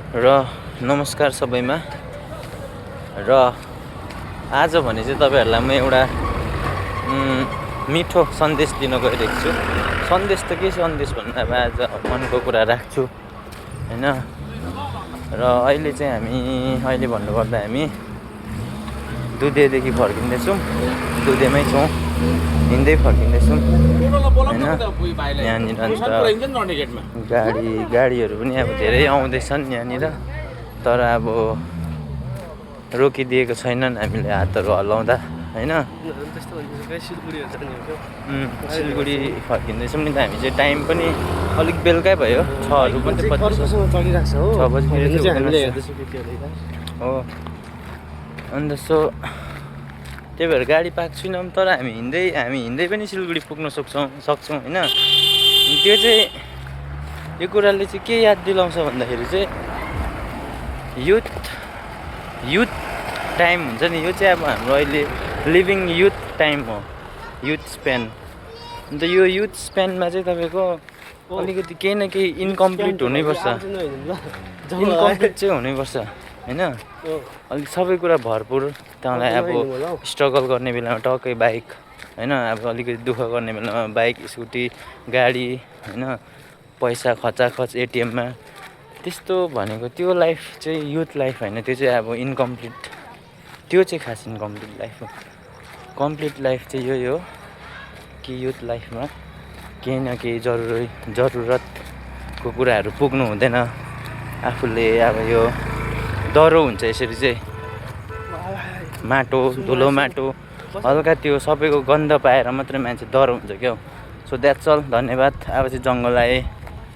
र नमस्कार सबैमा। र आज भने चाहिँ तपाईहरुलाई म एउटा मिठो सन्देश दिन गइरहेको छु। सन्देश त के सन्देश भन्दा अब आज मनको कुरा राख्छु हैन। र अहिले चाहिँ अहिले भन्नुपर्दा हामी दुधेदेखि फर्किँदैछौँ, दुधेमै छौँ, हिँड्दै फर्किँदैछौँ हैन। यहाँनिर अन्त गाडीहरू पनि अब धेरै आउँदैछन् यहाँनिर, तर अब रोकिदिएको छैनन् हामीले हातहरू हल्लाउँदा हैन। सिलगढी फर्किँदैछौँ नि त हामी चाहिँ। टाइम पनि अलिक बेलुकै भयो, 6 पनि हो। अन्त त्यही भएर गाडी पाएको छैनौँ, तर हामी हिँड्दै पनि सिलगढी पुग्न सक्छौँ हैन। त्यो चाहिँ यो कुराले चाहिँ के याद दिलाउँछ भन्दाखेरि चाहिँ युथ टाइम हुन्छ नि। यो चाहिँ अब हाम्रो अहिले लिभिङ युथ टाइम हो, युथ स्पेन। अन्त यो युथ स्पेनमा चाहिँ तपाईँको अलिकति केही न केही इन्कम्प्लिट हुनैपर्छ, इन्कम्प्लिट चाहिँ हुनैपर्छ हैन। अलिक सबै कुरा भरपुर तँलाई अब स्ट्रगल गर्ने बेलामा टक्कै बाइक हैन, अब अलिकति दुःख गर्ने बेलामा बाइक, स्कुटी, गाडी हैन, पैसा खचाखच एटिएममा, त्यस्तो भनेको त्यो लाइफ चाहिँ युथ लाइफ हैन। त्यो चाहिँ अब इन्कम्प्लिट, त्यो चाहिँ खास इन्कम्प्लिट लाइफ हो। कम्प्लिट लाइफ चाहिँ यही हो कि युथ लाइफमा केही न केही जरुरतको कुराहरू पुग्नु हुँदैन आफूले। अब यो डह्रो हुन्छ यसरी चाहिँ, माटो धुलो माटो हल्का त्यो सबैको गन्ध पाएर मात्रै मान्छे डह्रो हुन्छ क्या। सो द्याट्स अल, धन्यवाद। अब चाहिँ जङ्गल आएँ।